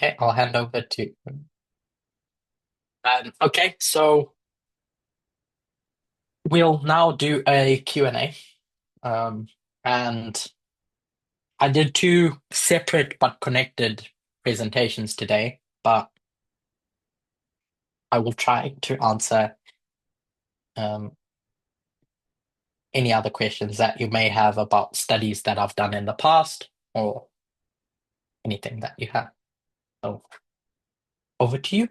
Okay, I'll hand over to. Okay, so we'll now do a Q&A. And I did two separate but connected presentations today, but I will try to answer um, any other questions that you may have about studies that I've done in the past or anything that you have. So over to you.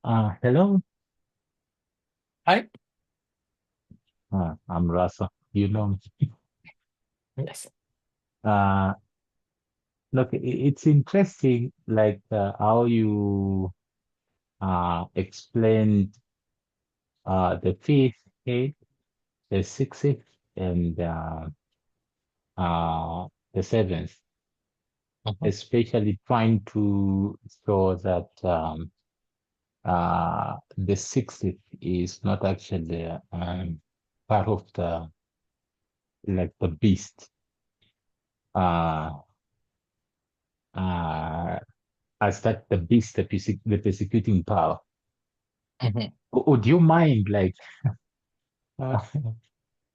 Hello, Hi. I'm Russell. You know, Yes. uh, look, it's interesting, like how you explained the fifth, eighth, the sixth, and the seventh, Mhm. especially trying to show that the sixth is not actually part of the like the beast. Uh, uh, as that the beast, the persecuting power. Mhm. Would you mind like uh,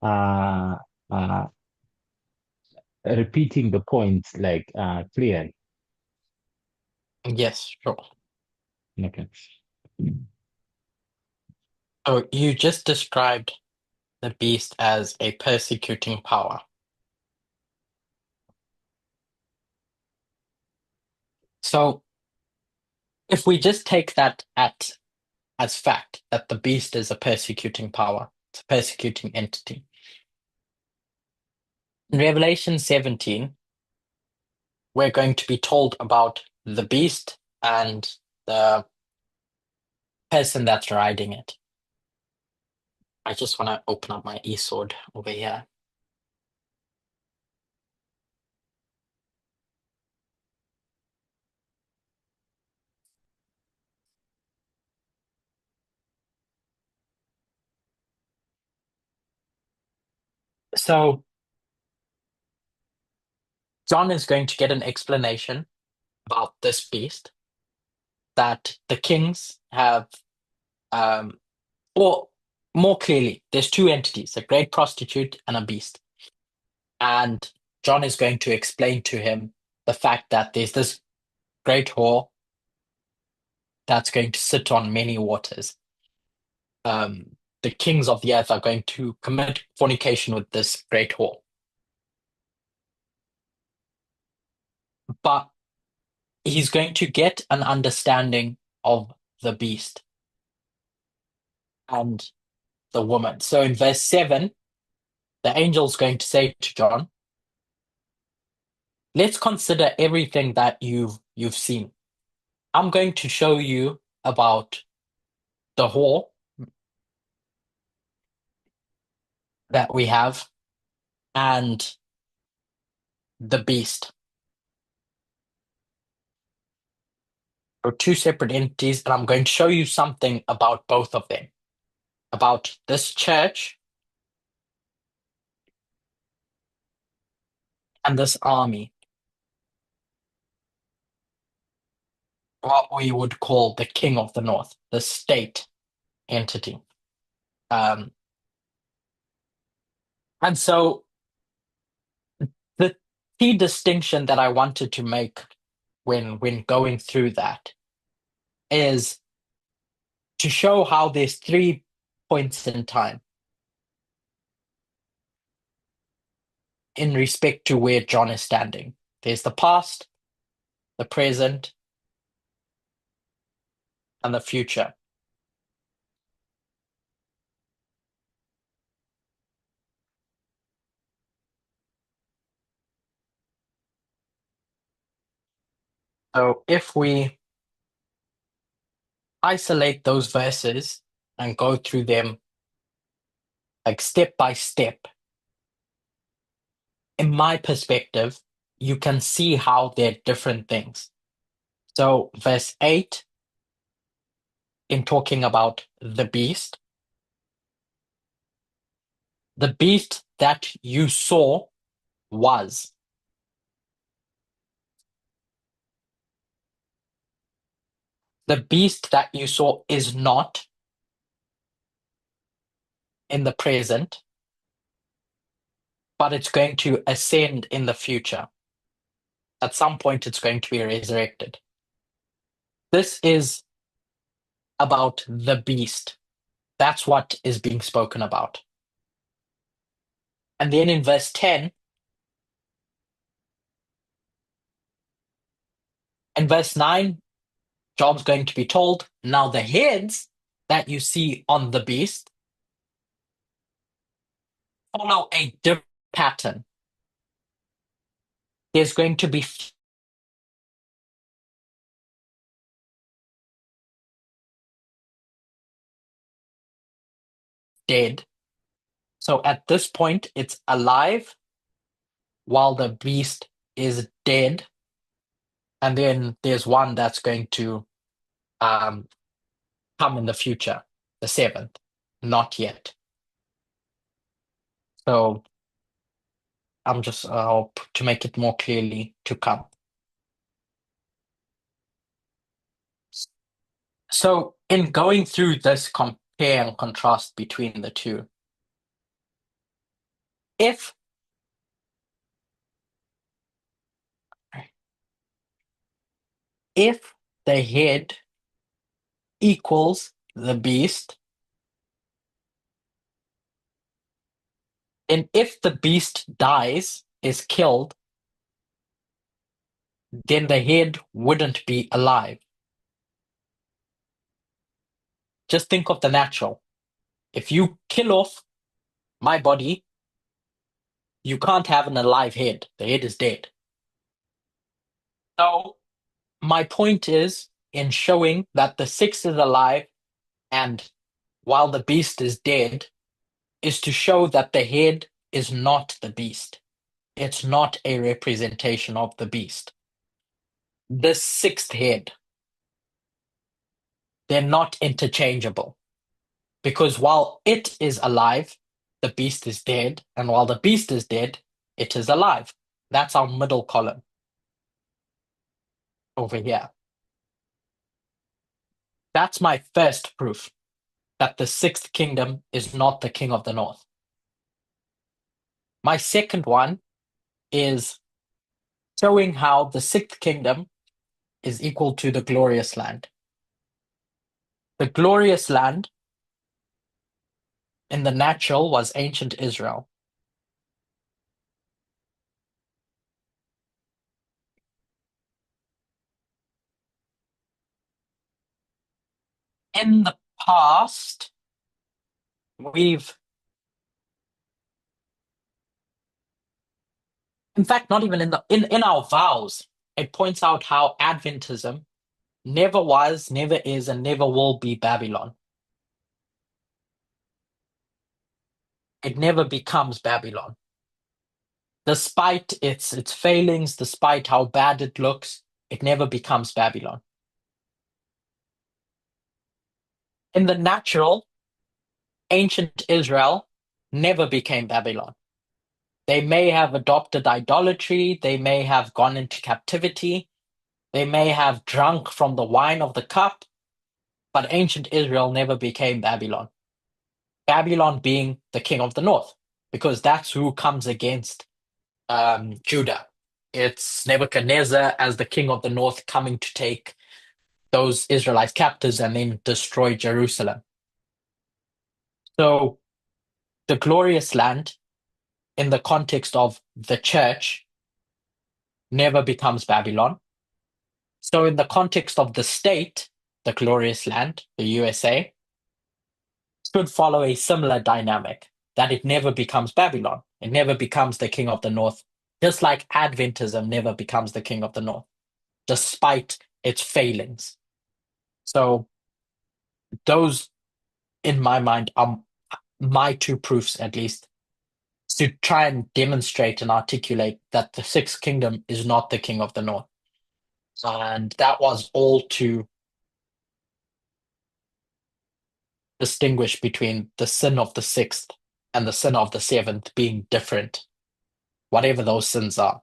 uh, uh, repeating the points like clearly? Yes, sure. Okay. So you just described the beast as a persecuting power. So if we just take that at as fact that the beast is a persecuting power, it's a persecuting entity. In Revelation 17, we're going to be told about the beast and the person that's riding it. I just want to open up my eSword over here. So John is going to get an explanation about this beast that the kings have, um, or more clearly, there's two entities, a great prostitute and a beast. And John is going to explain to him the fact that there's this great whore that's going to sit on many waters. The kings of the earth are going to commit fornication with this great whore. But he's going to get an understanding of the beast and the woman. So in verse 7, the angel's going to say to John, let's consider everything that you've seen. I'm going to show you about the whore that we have and the beast. Are two separate entities, and I'm going to show you something about both of them, about this church and this army, what we would call the king of the north, the state entity. Um, and so the key distinction that I wanted to make when going through that is to show how there's 3 points in time in respect to where John is standing. There's the past, the present, and the future. So if we isolate those verses and go through them like step by step, in my perspective, you can see how they're different things. So verse 8, in talking about the beast that you saw was. The beast that you saw is not in the present, but it's going to ascend in the future. At some point, it's going to be resurrected. This is about the beast. That's what is being spoken about. And then in verse 10 and verse 9, Job's going to be told, now the heads that you see on the beast follow a different pattern. There's going to be dead. So at this point, it's alive while the beast is dead. And then there's one that's going to come in the future, the seventh, not yet. So I'm just to make it more clearly to come. So in going through this compare and contrast between the two, if the head equals the beast, and if the beast dies, is killed, then the head wouldn't be alive. Just think of the natural. If you kill off my body, you can't have an alive head. The head is dead. So my point is in showing that the sixth is alive and while the beast is dead, is to show that the head is not the beast. It's not a representation of the beast. The sixth head, they're not interchangeable because while it is alive, the beast is dead, and while the beast is dead, it is alive. That's our middle column over here. That's my first proof that the sixth kingdom is not the king of the north. My second one is showing how the sixth kingdom is equal to the glorious land. The glorious land in the natural was ancient Israel. In the past, we've, in fact, not even in our vows, it points out how Adventism never was, never is, and never will be Babylon. It never becomes Babylon. Despite its failings, despite how bad it looks, it never becomes Babylon. In the natural, ancient Israel never became Babylon. They may have adopted idolatry, they may have gone into captivity, they may have drunk from the wine of the cup, but ancient Israel never became Babylon. Babylon being the king of the north, because that's who comes against Judah. It's Nebuchadnezzar as the king of the north coming to take those Israelite captives and then destroy Jerusalem. So the glorious land, in the context of the church, never becomes Babylon. So in the context of the state, the glorious land, the USA, should follow a similar dynamic, that it never becomes Babylon. It never becomes the king of the north, just like Adventism never becomes the king of the north. despite its failings. So those, in my mind, are my two proofs, at least, to try and demonstrate and articulate that the Sixth Kingdom is not the King of the North. And that was all to distinguish between the sin of the sixth and the sin of the seventh being different, whatever those sins are.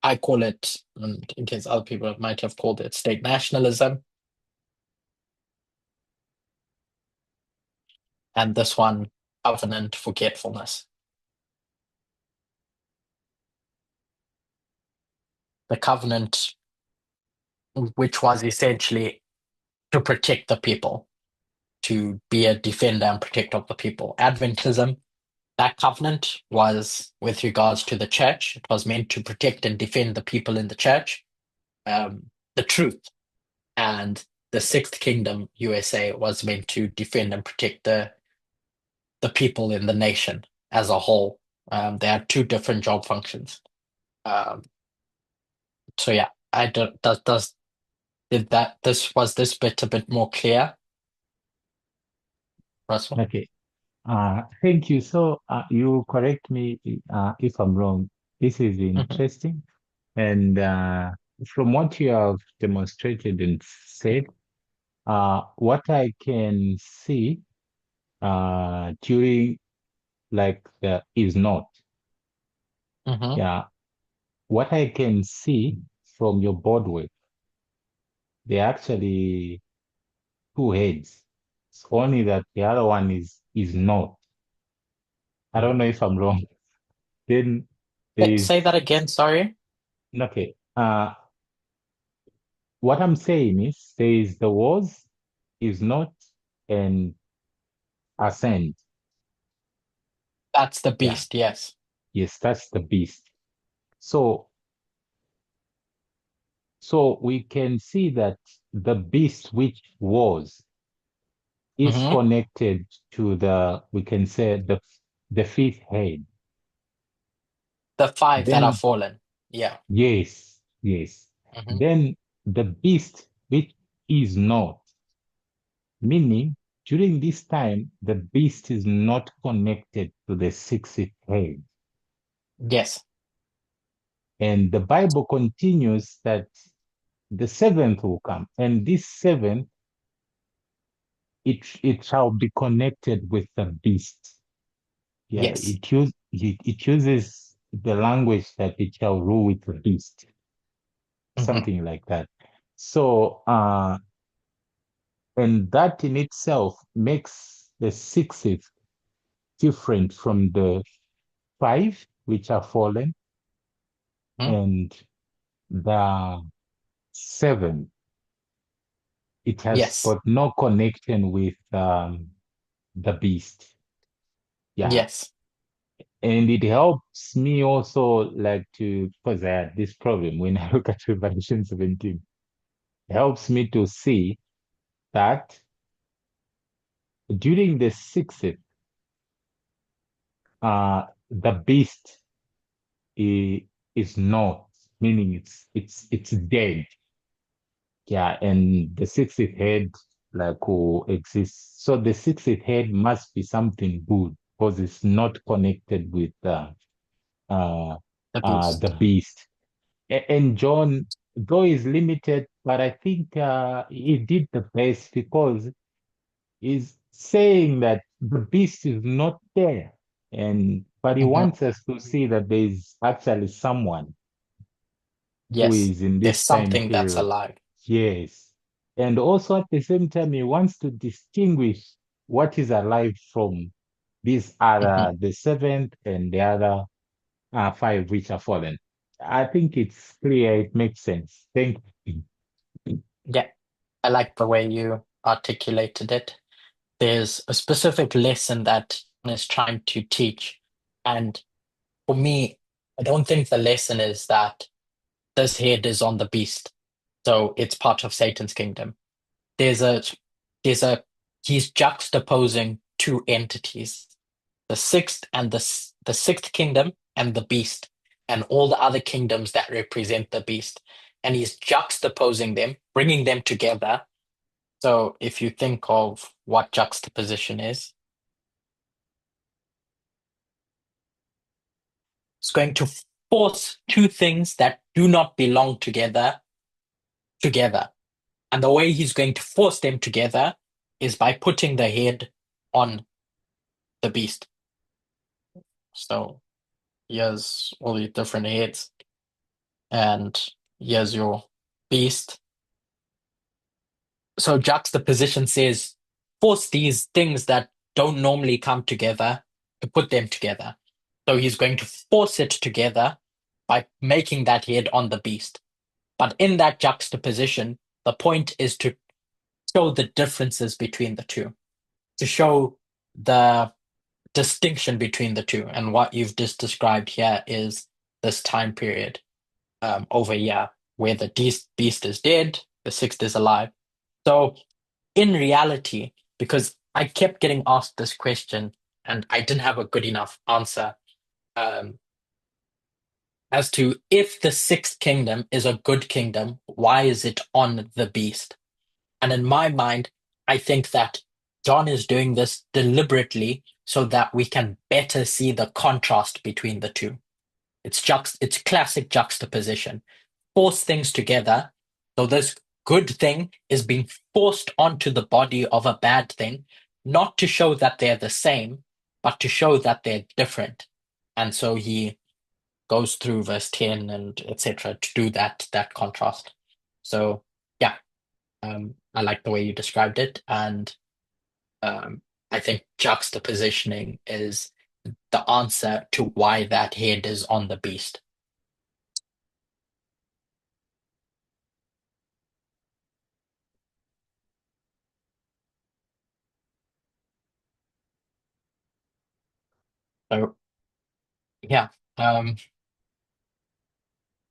I call it, and in case other people might have called it, state nationalism, and this one, covenant forgetfulness. The covenant, which was essentially to protect the people, to be a defender and protector of the people. Adventism, that covenant was with regards to the church. It was meant to protect and defend the people in the church, the truth. And the Sixth Kingdom, USA, was meant to defend and protect the people in the nation as a whole. They had two different job functions. Um, so yeah, I don't, does did that this was this bit a bit more clear, Russell? Okay. Thank you. So you correct me if I'm wrong. This is Hmm. interesting. And from what you have demonstrated and said, what I can see during like the is not. Hmm. Yeah. What I can see from your board work, they're actually two heads. It's only that the other one is not. I don't know if I'm wrong. Then there Say is that again, sorry. okay. What I'm saying is there is the was, is not, and ascend. That's the Yeah. beast, yes. Yes, that's the beast. So so we can see that the beast which was is Hmm. connected to the we can say the fifth head. The five that are Then fallen. Yeah. yes, yes. Hmm. Then the beast which is not, meaning during this time the beast is not connected to the sixth head. Yes. And the Bible continues that the seventh will come, and this seventh it shall be connected with the beast. Yeah, Yes. it uses the language that it shall rule with the beast, Hmm. something like that. So and that in itself makes the sixth different from the five which are fallen Hmm. and the seven. It has Yes. got no connection with the beast. Yeah. Yes. And it helps me also like to, because I had this problem when I look at Revelation 17, it helps me to see that during the sixth, the beast is not, meaning it's dead. Yeah, and the sixth head like will exist. So the sixth head must be something good because it's not connected with uh, The the beast. beast. And John, though is limited, but I think he did the best because he's saying that the beast is not there, and but he Hmm. wants us to see that there is actually someone who Yes. is in There's this time something that's period. alive. Yes. And also at the same time, he wants to distinguish what is alive from these Hmm. other, the seventh and the other five which are fallen. I think it's clear, it makes sense. Thank you. Yeah. I like the way you articulated it. There's a specific lesson that is trying to teach. And for me, I don't think the lesson is that this head is on the beast. So it's part of Satan's kingdom. There's a, there's a, he's juxtaposing two entities, the sixth and the sixth kingdom and the beast and all the other kingdoms that represent the beast. and he's juxtaposing them, bringing them together. So if you think of what juxtaposition is, it's going to force two things that do not belong together together. And the way he's going to force them together is by putting the head on the beast. So here's all the different heads, and here's your beast. So juxtaposition says force these things that don't normally come together to put them together. So he's going to force it together by making that head on the beast. But in that juxtaposition, the point is to show the differences between the two, to show the distinction between the two. And what you've just described here is this time period over here where the beast is dead, the sixth is alive. So in reality, because I kept getting asked this question and I didn't have a good enough answer um, as to if the sixth kingdom is a good kingdom, why is it on the beast? And in my mind, I think that John is doing this deliberately so that we can better see the contrast between the two. It's classic juxtaposition. Force things together. So this good thing is being forced onto the body of a bad thing, not to show that they're the same, but to show that they're different. And so he goes through verse 10 and etc. to do that contrast. So yeah, I like the way you described it, and um, I think juxtapositioning is the answer to why that head is on the beast. So yeah, I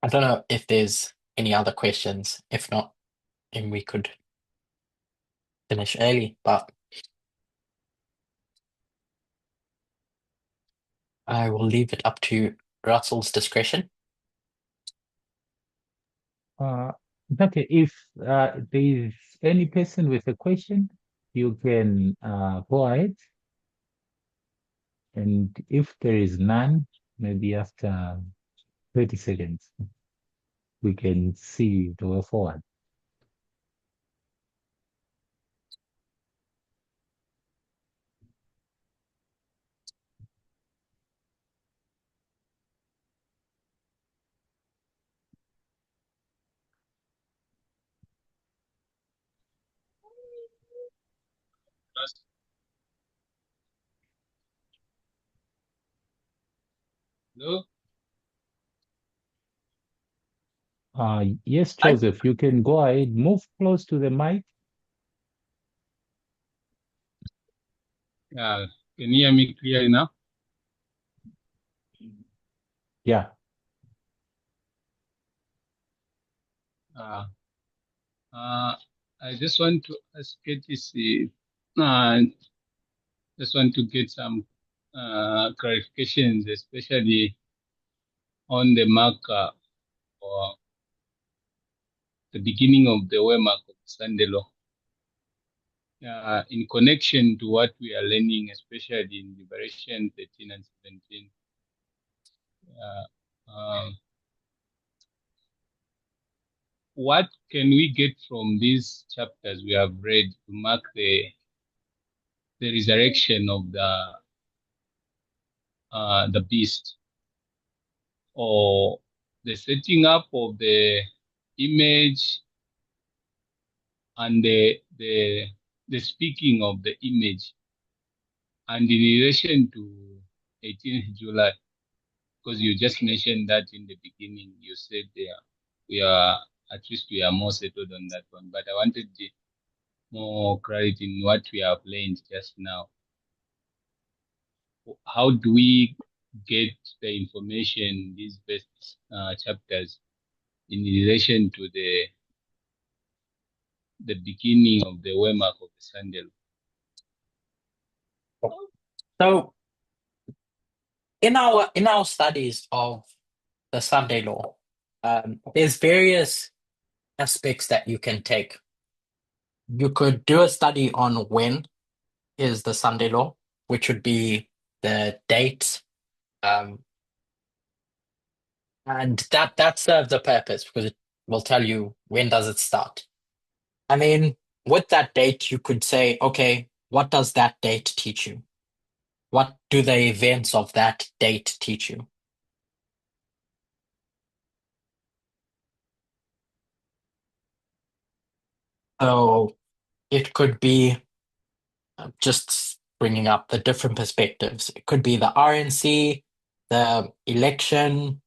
don't know if there's any other questions. If not, then we could finish early, but I will leave it up to Russell's discretion. Uh, okay, if there is any person with a question, you can go ahead. And if there is none, maybe after 30 seconds, we can see the way forward. Hello? Yes, I, Joseph, you can go ahead, move close to the mic. Can you hear me clearly now? Yeah. Uh, I just want to ask KTC, uh, just want to get some clarifications, especially on the marker or the beginning of the waymark of Sunday law. In connection to what we are learning, especially in Liberation 13 and 17, what can we get from these chapters we have read to mark the resurrection of the beast, or the setting up of the image and the speaking of the image, and in relation to 18th July, because you just mentioned that in the beginning, you said we are, at least we are more settled on that one, but I wanted more clarity in what we have learned just now. How do we get the information, these best chapters, in relation to the beginning of the waymark of the sandal? so in our studies of the Sunday law, there's various aspects that you can take. You could do a study on when is the Sunday law, which would be the date. And that serves a purpose because it will tell you when does it start. I mean, with that date, you could say, okay, what does that date teach you? What do the events of that date teach you? So it could be just bringing up the different perspectives. It could be the RNC, the election,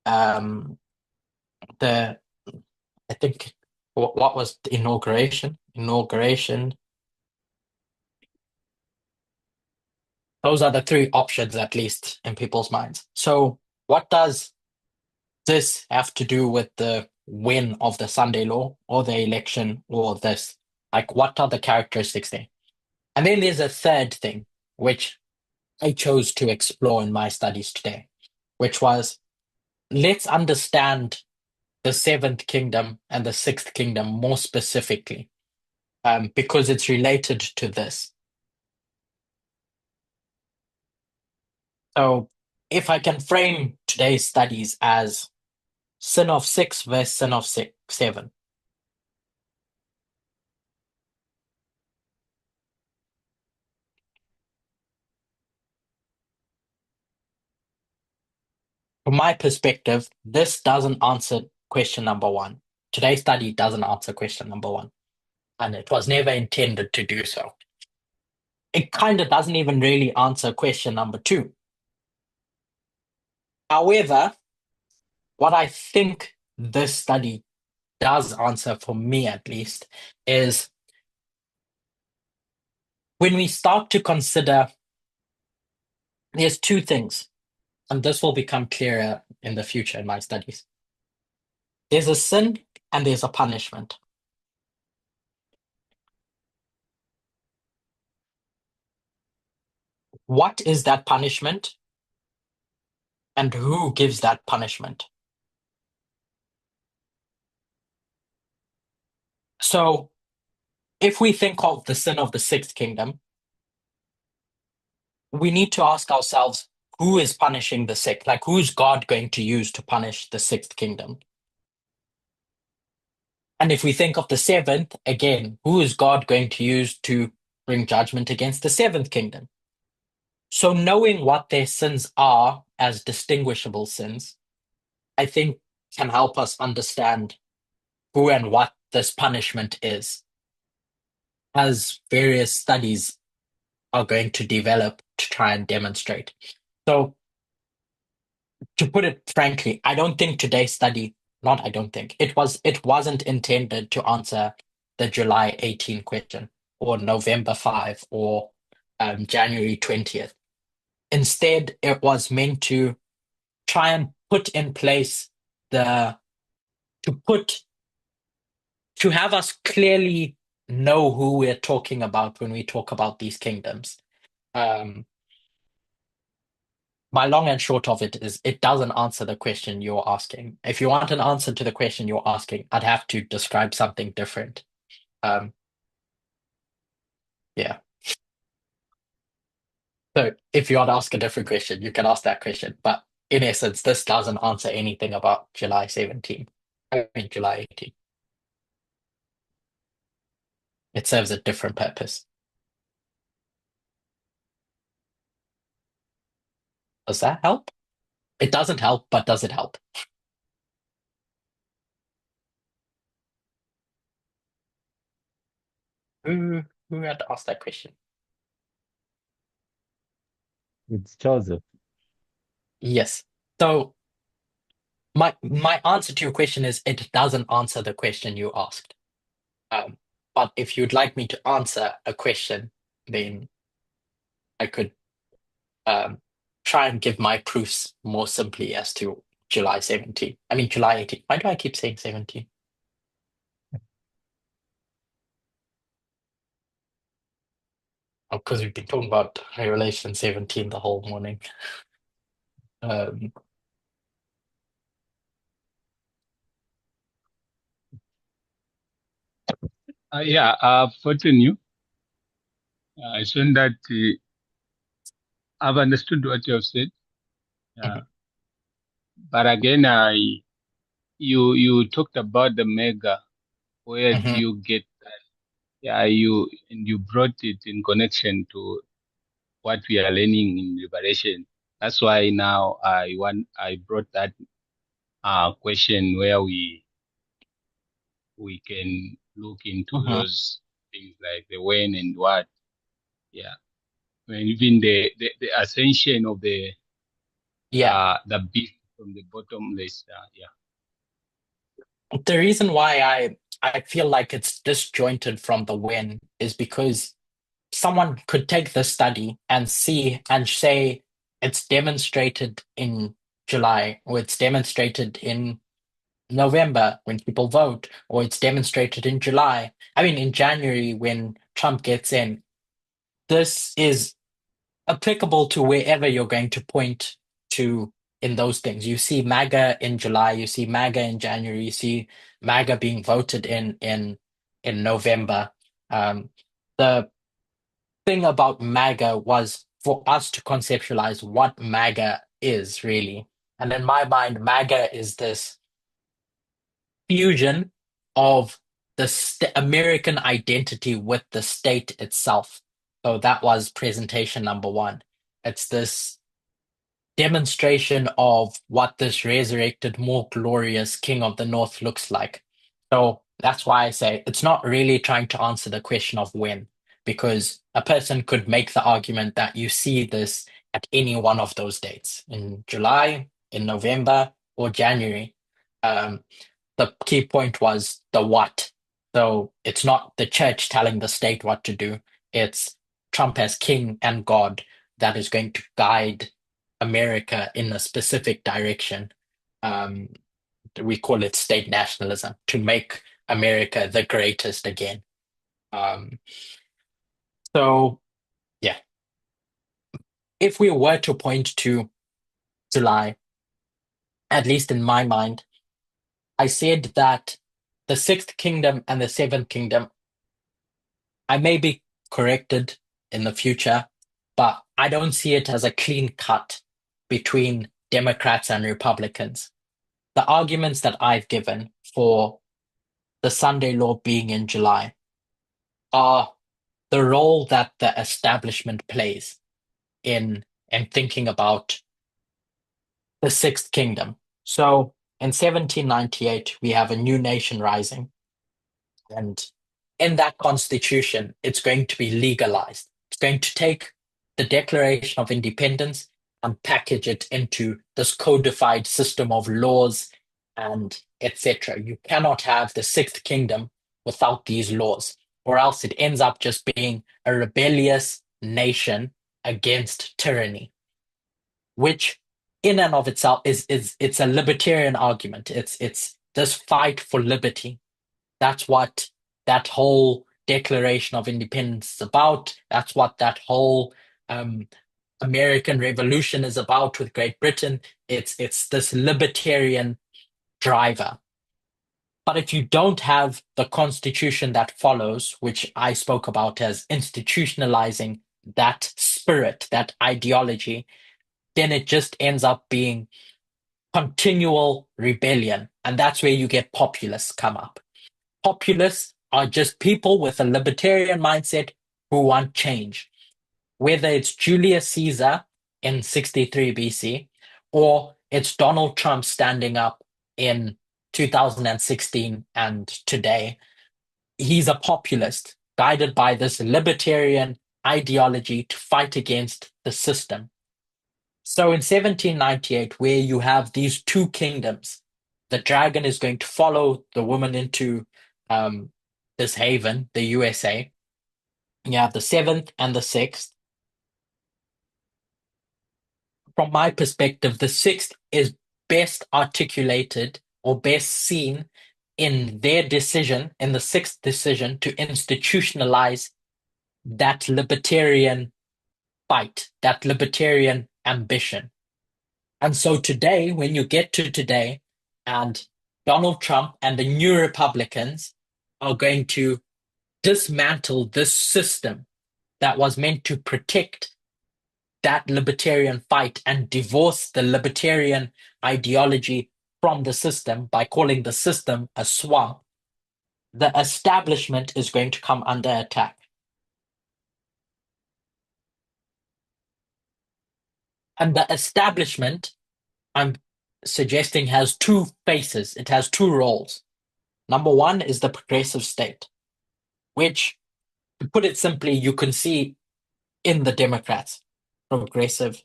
um, the I think what was the inauguration? Inauguration. Those are the three options, at least in people's minds. So, what does this have to do with the win of the Sunday law or the election or this? Like, what are the characteristics there? And then there's a third thing, which I chose to explore in my studies today, which was let's understand the seventh kingdom and the sixth kingdom more specifically, because it's related to this. So, if I can frame today's studies as sin of six versus sin of seven. From my perspective, this doesn't answer question number one. Today's study doesn't answer question number one, and it was never intended to do so. It kind of doesn't even really answer question number two. However, what I think this study does answer, for me at least, is when we start to consider there's two things, and this will become clearer in the future in my studies. There's a sin and there's a punishment. What is that punishment and who gives that punishment? So, if we think of the sin of the sixth kingdom, we need to ask ourselves who is punishing the sixth? Like, who's God going to use to punish the sixth kingdom? And if we think of the seventh, again, who is God going to use to bring judgment against the seventh kingdom? So, knowing what their sins are as distinguishable sins, I think can help us understand who and what this punishment is, as various studies are going to develop to try and demonstrate. So, to put it frankly, I don't think today's study, not I don't think, it wasn't intended to answer the July 18 question or November 5 or January 20th. Instead, it was meant to try and put in place the to put to have us clearly know who we're talking about when we talk about these kingdoms. Um, my long and short of it is it doesn't answer the question you're asking. If you want an answer to the question you're asking, I'd have to describe something different. Um, yeah. So if you want to ask a different question, you can ask that question. But in essence, this doesn't answer anything about July 17. I mean, July 18. It serves a different purpose. Does that help? It doesn't help, but does it help? Who had asked that question? It's Joseph. Yes. So my answer to your question is it doesn't answer the question you asked. But if you'd like me to answer a question, then I could um, try and give my proofs more simply as to July 17. I mean, July 18. Why do I keep saying 17? Oh, because we've been talking about Revelation 17 the whole morning. Um, Yeah, I've gotten you. I think that I've understood what you have said. Mhm, But again, you talked about the mega. Where do mhm. you get that? Yeah, you brought it in connection to what we are learning in liberation. That's why now I brought that question where we can look into Mhm. those things like the when and what. Yeah. I mean, even the ascension of Yeah. the beast from the bottomless. Yeah. The reason why I feel like it's disjointed from the when is because someone could take this study and see and say it's demonstrated in July, or it's demonstrated in November when people vote, or it's demonstrated in July. I mean, in January when Trump gets in. This is applicable to wherever you're going to point to in those things. You see MAGA in July, you see MAGA in January, you see MAGA being voted in November. The thing about MAGA was for us to conceptualize what MAGA is really. And in my mind, MAGA is this fusion of the American identity with the state itself. So that was presentation number one. It's this demonstration of what this resurrected, more glorious King of the North looks like. So that's why I say it's not really trying to answer the question of when, because a person could make the argument that you see this at any one of those dates in July, in November, or January. Um, the key point was the what. So it's not the church telling the state what to do. It's Trump as king and God that is going to guide America in a specific direction. Um, we call it state nationalism to make America the greatest again. Um, so, yeah, if we were to point to July, at least in my mind, I said that the sixth kingdom and the seventh kingdom, I may be corrected in the future, but I don't see it as a clean cut between Democrats and Republicans. The arguments that I've given for the Sunday law being in July are the role that the establishment plays in thinking about the Sixth Kingdom. So in 1798, we have a new nation rising, and in that constitution, it's going to be legalized. It's going to take the Declaration of Independence and package it into this codified system of laws and etc. You cannot have the Sixth Kingdom without these laws, or else it ends up just being a rebellious nation against tyranny, which in and of itself is it's a libertarian argument. It's this fight for liberty. That's what that whole Declaration of Independence is about. That's what that whole um, American Revolution is about with Great Britain. It's this libertarian driver. But if you don't have the constitution that follows, which I spoke about as institutionalizing that spirit, that ideology, then it just ends up being continual rebellion. And that's where you get populists come up. Populists are just people with a libertarian mindset who want change, whether it's Julius Caesar in 63 BC or it's Donald Trump standing up in 2016 and today. He's a populist guided by this libertarian ideology to fight against the system. So in 1798, where you have these two kingdoms, the dragon is going to follow the woman into um, this haven, the USA. You have the seventh and the sixth. From my perspective, the sixth is best articulated or best seen in their decision, in the sixth decision to institutionalize that libertarian fight, that libertarian ambition. And so today, when you get to today, and Donald Trump and the new Republicans are going to dismantle this system that was meant to protect that libertarian fight and divorce the libertarian ideology from the system by calling the system a swamp, the establishment is going to come under attack. And the establishment, I'm suggesting, has two faces. It has two roles. Number one is the progressive state, which, to put it simply, you can see in the Democrats, progressive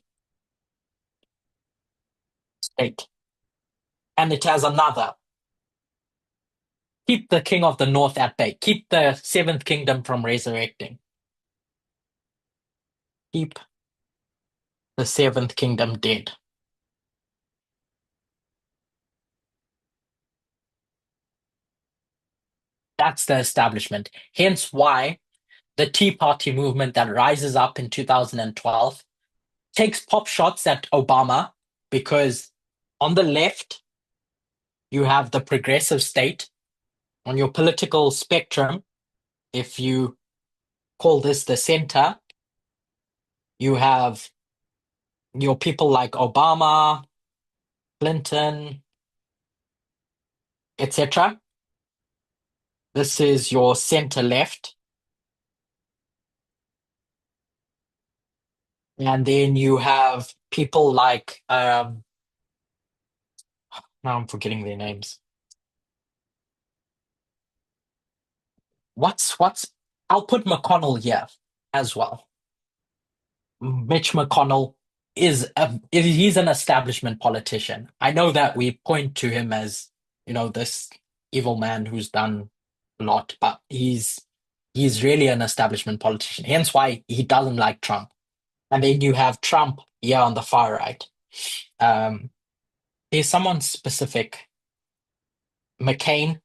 state. And it has another. Keep the king of the north at bay. Keep the seventh kingdom from resurrecting. Keep the seventh kingdom dead. That's the establishment. Hence why the Tea Party movement that rises up in 2012 takes pop shots at Obama, because on the left, you have the progressive state. On your political spectrum, if you call this the center, you have your people like Obama, Clinton, etc. This is your center left. And then you have people like, now I'm forgetting their names. I'll put McConnell here as well. Mitch McConnell he's an establishment politician. I know that we point to him as, this evil man who's done a lot, but he's really an establishment politician. Hence why he doesn't like Trump. And then you have Trump here on the far right. There's someone specific. McCain.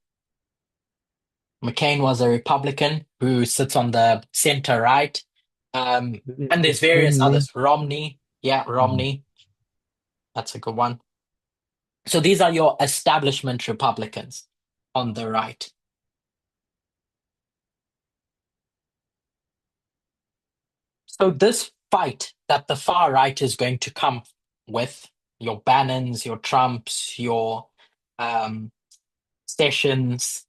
McCain was a Republican who sits on the center right. And there's various others. Romney. Yeah, Romney. That's a good one. So these are your establishment Republicans on the right. So this fight that the far right is going to come with, your Bannons, your Trumps, your Sessions,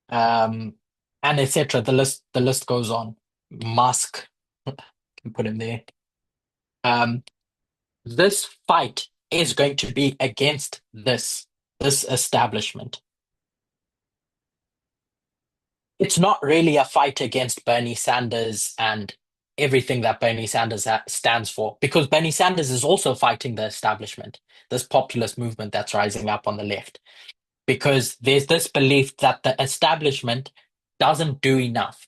and etc. The list goes on. Musk, can put him there. This fight is going to be against this establishment. It's not really a fight against Bernie Sanders and everything that Bernie Sanders stands for, because Bernie Sanders is also fighting the establishment, this populist movement that's rising up on the left, because there's this belief that the establishment doesn't do enough.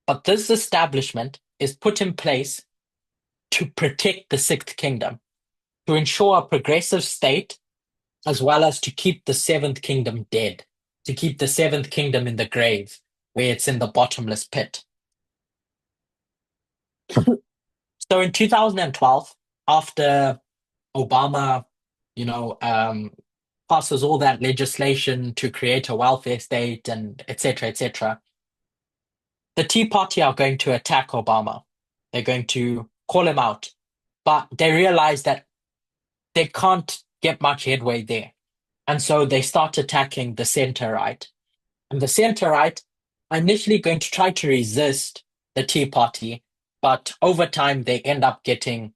But this establishment is put in place to protect the sixth kingdom, to ensure a progressive state, as well as to keep the seventh kingdom dead, to keep the seventh kingdom in the grave, where it's in the bottomless pit. So in 2012, after Obama, passes all that legislation to create a welfare state and etc., etc., the Tea Party are going to attack Obama. They're going to call him out, but they realize that they can't get much headway there. And so they start attacking the center right. And the center right are initially going to try to resist the Tea Party, but over time they end up getting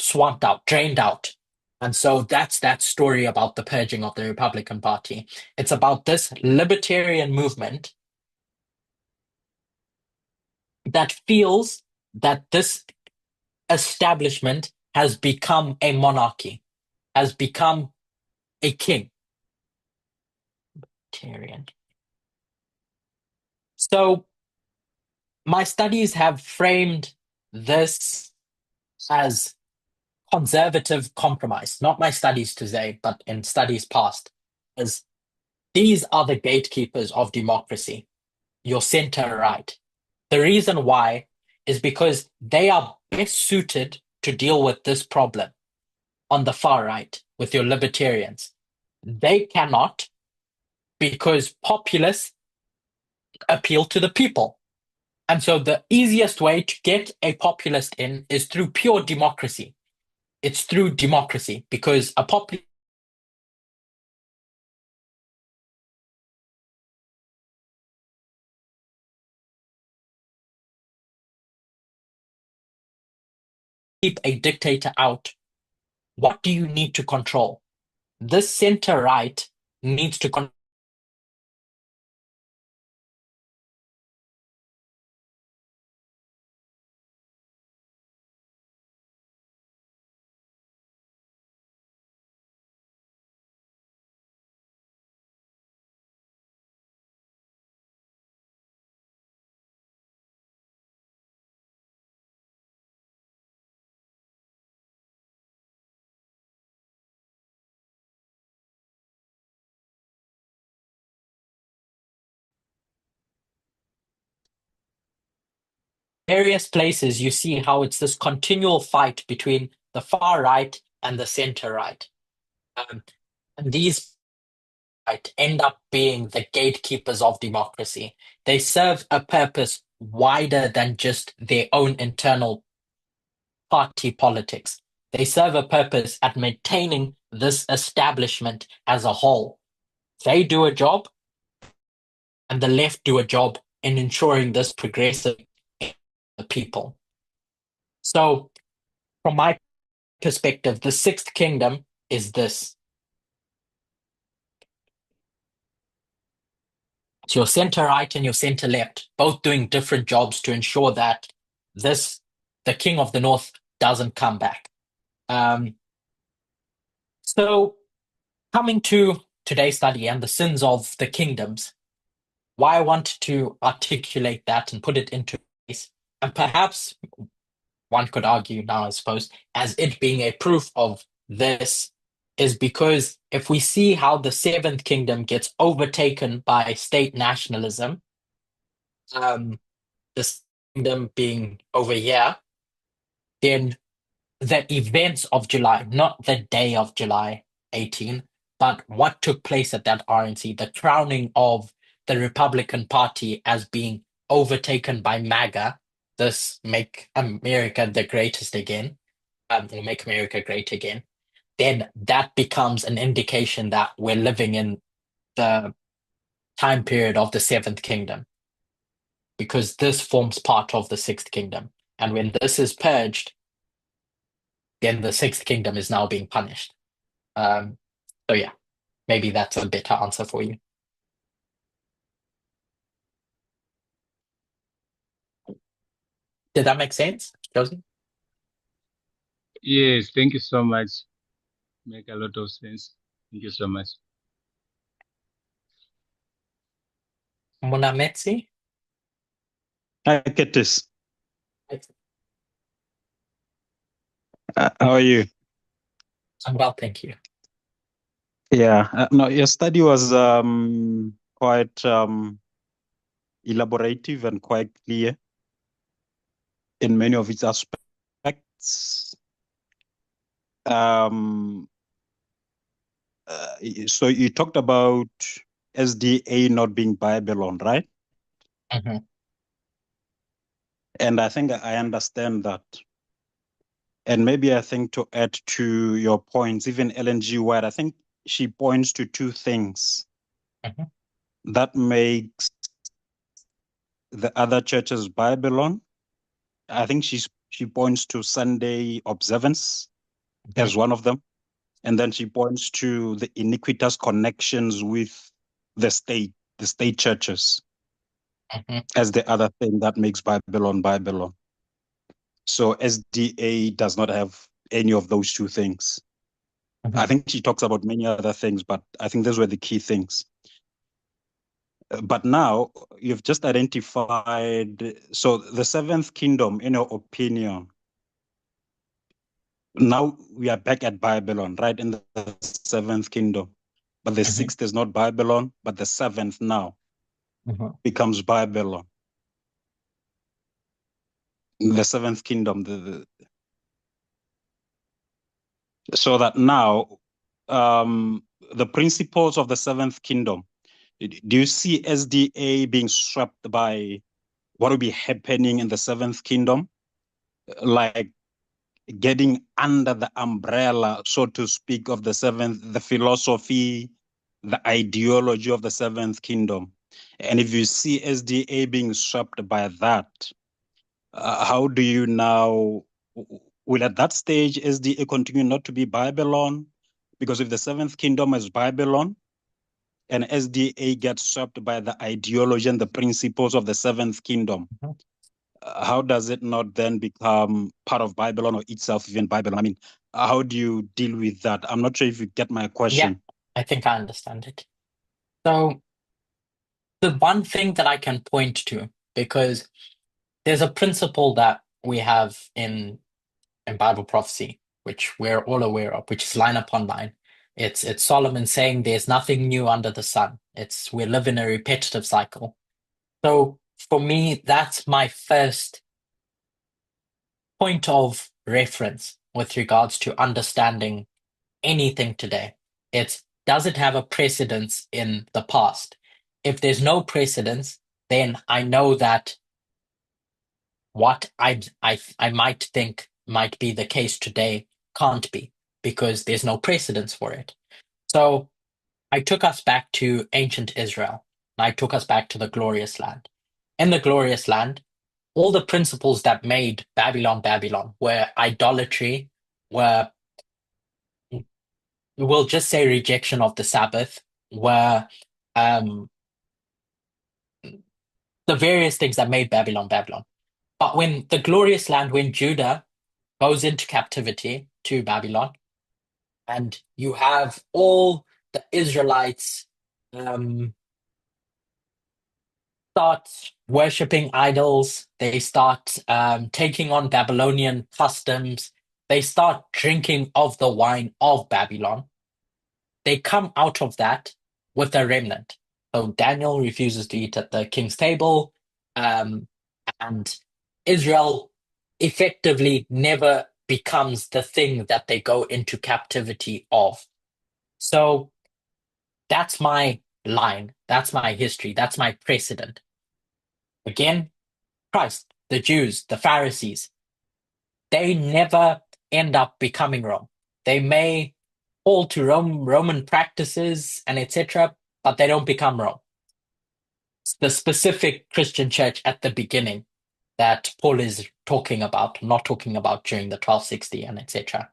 swamped out, drained out. And so that's that story about the purging of the Republican Party. It's about this libertarian movement that feels that this establishment has become a monarchy, has become a king. Libertarian. So my studies have framed this as conservative compromise, not my studies today, but in studies past, as these are the gatekeepers of democracy, your center right. The reason why is because they are best suited to deal with this problem on the far right with your libertarians. They cannot, because populists appeal to the people. And so the easiest way to get a populist in is through pure democracy. It's through democracy, because a populist keep a dictator out. What do you need to control? This center right needs to various places you see how it's this continual fight between the far right and the center right. And these right end up being the gatekeepers of democracy. They serve a purpose wider than just their own internal party politics. They serve a purpose at maintaining this establishment as a whole. They do a job, and the left do a job in ensuring this progressive the people. So, from my perspective, the sixth kingdom is this. It's your center right and your center left, both doing different jobs to ensure that the king of the north doesn't come back. So, coming to today's study and the sins of the kingdoms, why I want to articulate that and put it into place, and perhaps one could argue now, I suppose, as it being a proof of this, is because if we see how the seventh kingdom gets overtaken by state nationalism, this kingdom being over here, then the events of July, not the day of July 18, but what took place at that RNC, the crowning of the Republican Party as being overtaken by MAGA, this Make America the Greatest Again, or Make America Great Again, then that becomes an indication that we're living in the time period of the seventh kingdom, because this forms part of the sixth kingdom. And when this is purged, then the sixth kingdom is now being punished. So yeah, maybe that's a better answer for you. Did that make sense, Josie? Yes, thank you so much. Make a lot of sense. Thank you so much. Munametsi? Hi, Ketis. How are you? I'm well, thank you. Yeah, no, your study was quite elaborative and quite clear in many of its aspects. So you talked about SDA not being Babylon, right? Mm-hmm. And I think I understand that. And maybe I think to add to your points, even Ellen G. White, I think she points to two things that makes the other churches Babylon. I think she points to Sunday observance as one of them. And then she points to the iniquitous connections with the state churches as the other thing that makes Babylon Babylon. So SDA does not have any of those two things. I think she talks about many other things, but I think those were the key things. But now you've just identified, so the seventh kingdom, in your opinion, now we are back at Babylon, right, in the seventh kingdom. But the sixth is not Babylon, but the seventh now becomes Babylon. The seventh kingdom, so that now the principles of the seventh kingdom, Do you see SDA being swept by what will be happening in the seventh kingdom? Like getting under the umbrella, so to speak, of the seventh, the philosophy, the ideology of the seventh kingdom. And if you see SDA being swept by that, how do you now, will at that stage SDA continue not to be Babylon? Because if the seventh kingdom is Babylon and SDA gets swept by the ideology and the principles of the seventh kingdom, how does it not then become part of Babylon or itself even Babylon? I mean, how do you deal with that? I'm not sure if you get my question. Yeah, I think I understand it. So the one thing that I can point to, because there's a principle that we have in Bible prophecy, which we're all aware of, which is line upon line. It's Solomon saying there's nothing new under the sun. We live in a repetitive cycle. So for me, that's my first point of reference with regards to understanding anything today. Does it have a precedence in the past? If there's no precedence, then I know that what I might think might be the case today can't be, because there's no precedence for it. So I took us back to ancient Israel. I took us back to the glorious land. In the glorious land, all the principles that made Babylon Babylon were idolatry, were, we'll just say, rejection of the Sabbath, were the various things that made Babylon Babylon. But when the glorious land, when Judah goes into captivity to Babylon, and you have all the Israelites start worshipping idols, they start taking on Babylonian customs, they start drinking of the wine of Babylon. They come out of that with a remnant. So Daniel refuses to eat at the king's table, and Israel effectively never becomes the thing that they go into captivity of. So that's my line, that's my history, that's my precedent. Again, Christ, the Jews, the Pharisees, they never end up becoming Rome. They may hold to Roman practices and etc., but they don't become Rome. It's the specific Christian church at the beginning that Paul is talking about, not talking about during the 1260 and etc.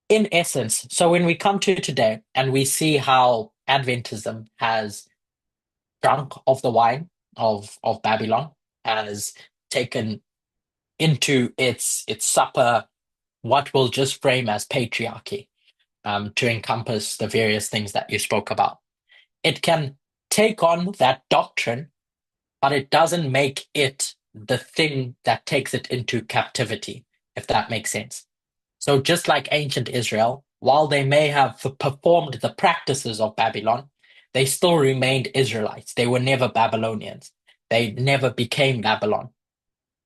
In essence, so when we come to today and we see how Adventism has drunk of the wine of Babylon, has taken into its supper what we'll just frame as patriarchy, to encompass the various things that you spoke about. It can take on that doctrine, but it doesn't make it the thing that takes it into captivity, if that makes sense. So just like ancient Israel, while they may have performed the practices of Babylon, they still remained Israelites. They were never Babylonians. They never became Babylon.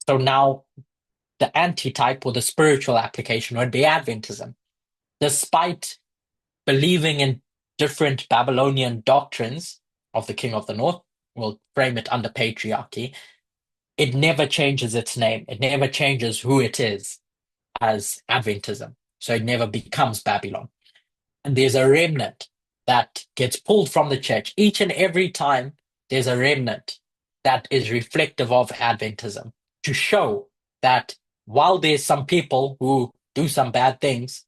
So now the antitype or the spiritual application would be Adventism. Despite believing in different Babylonian doctrines of the King of the North, we'll frame it under patriarchy, it never changes its name. It never changes who it is as Adventism. So it never becomes Babylon. And there's a remnant that gets pulled from the church. Each and every time there's a remnant that is reflective of Adventism, to show that while there's some people who do some bad things,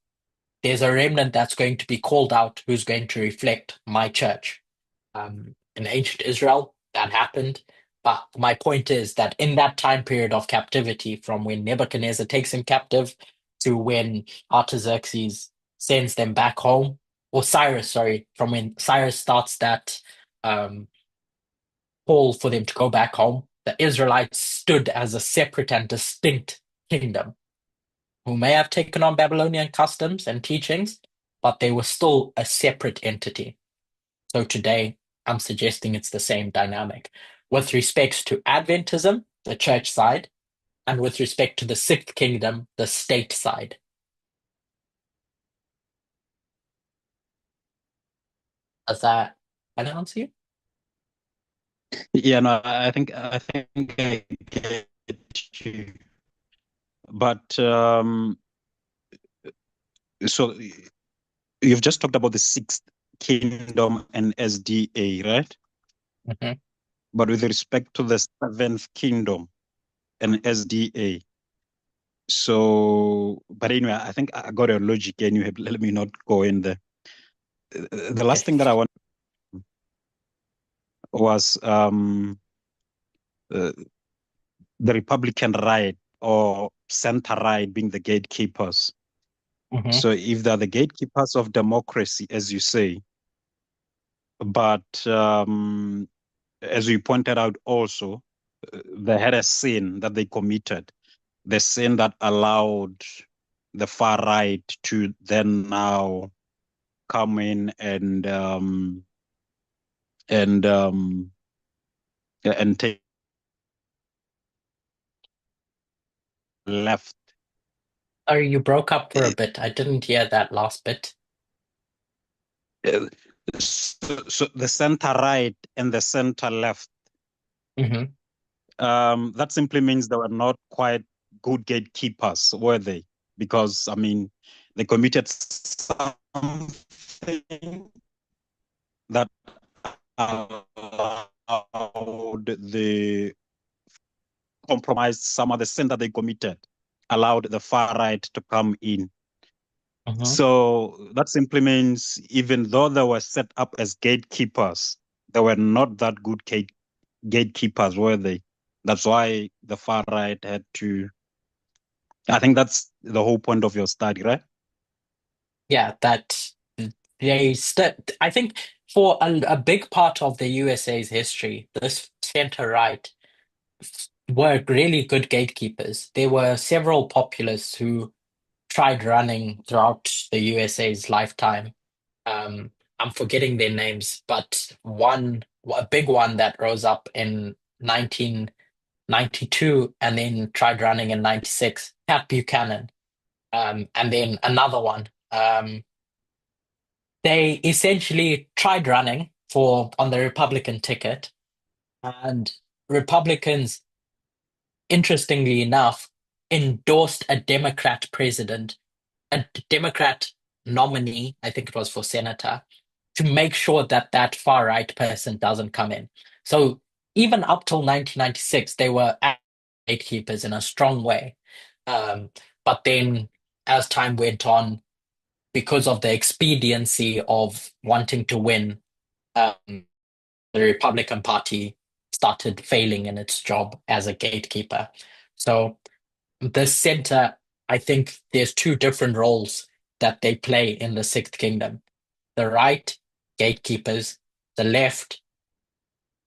there's a remnant that's going to be called out who's going to reflect my church. In ancient Israel, that happened. But my point is that in that time period of captivity, from when Nebuchadnezzar takes him captive to when Artaxerxes sends them back home, or Cyrus, sorry, from when Cyrus starts that call for them to go back home, the Israelites stood as a separate and distinct kingdom who may have taken on Babylonian customs and teachings, but they were still a separate entity. So today, I'm suggesting it's the same dynamic with respect to Adventism, the church side, and with respect to the sixth kingdom, the state side. Does that that answer you? Yeah, no, I think I get you. But so you've just talked about the sixth kingdom and SDA, right? Hmm. But with respect to the seventh kingdom and SDA, so but anyway, I think I got your logic and you have let me not go in there. The last thing that I want was uh, the Republican right or center right being the gatekeepers. Hmm. So if they're the gatekeepers of democracy, as you say, but as we pointed out also, they had a sin that they committed, the sin that allowed the far right to then now come in and take left. Oh, you broke up for a bit. I didn't hear that last bit. Uh, so the center right and the center left. Hmm. That simply means they were not quite good gatekeepers, were they? Because I mean, they committed something that allowed the compromised some of the sin that they committed, allowed the far right to come in. Hmm. So that simply means even though they were set up as gatekeepers, they were not that good gatekeepers, were they? That's why the far right had to. I think that's the whole point of your study, right? Yeah, that I think for a big part of the USA's history, this center right were really good gatekeepers. There were several populists who tried running throughout the USA's lifetime. I'm forgetting their names, but a big one that rose up in 1992 and then tried running in 96, Pat Buchanan. And then another one. They essentially tried running for on the Republican ticket, and Republicans, interestingly enough, endorsed a Democrat president, a Democrat nominee, I think it was for senator, to make sure that that far right person doesn't come in. So even up till 1996, they were gatekeepers in a strong way. Um, but then as time went on, because of the expediency of wanting to win, the Republican Party started failing in its job as a gatekeeper. So the center, I think there's two different roles that they play in the Sixth Kingdom. The right, gatekeepers, the left,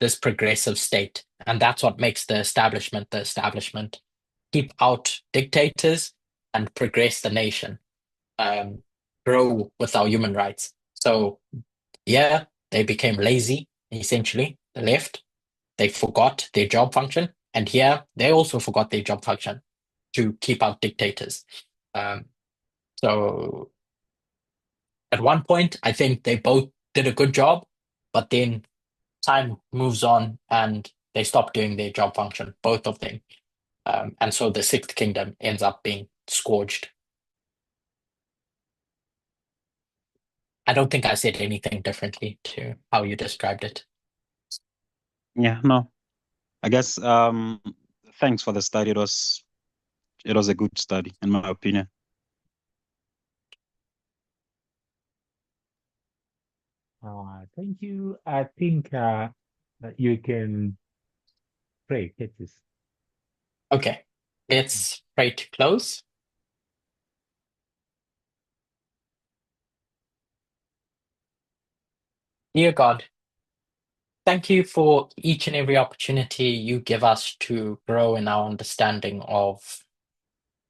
this progressive state. And that's what makes the establishment. Keep out dictators and progress the nation, um, grow with our human rights. So, yeah, they became lazy, essentially, the left. They forgot their job function. And here, they also forgot their job function to keep out dictators. Um, so, at one point, I think they both did a good job, but then time moves on and they stop doing their job function, both of them. And so the Sixth Kingdom ends up being scourged. I don't think I said anything differently to how you described it. Yeah, no. I guess thanks for the study. It was a good study in my opinion. Thank you. I think that you can pray, Curtis. Okay, let's pray to close. Dear God, thank you for each and every opportunity you give us to grow in our understanding of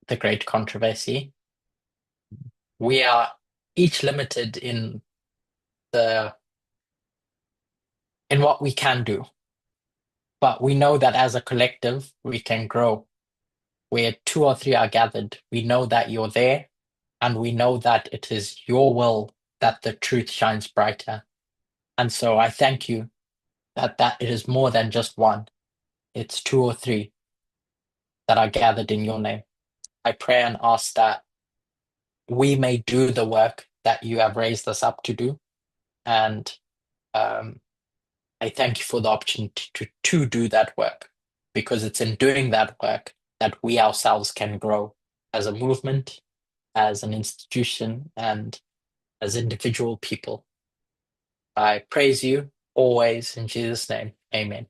the great controversy. We are each limited the in what we can do, but we know that as a collective we can grow. Where two or three are gathered, we know that you're there, and we know that it is your will that the truth shines brighter. And so I thank you that it is more than just one. It's two or three that are gathered in your name. I pray and ask that we may do the work that you have raised us up to do. And I thank you for the opportunity to do that work, because it's in doing that work that we ourselves can grow as a movement, as an institution, and as individual people. I praise you always in Jesus' name. Amen.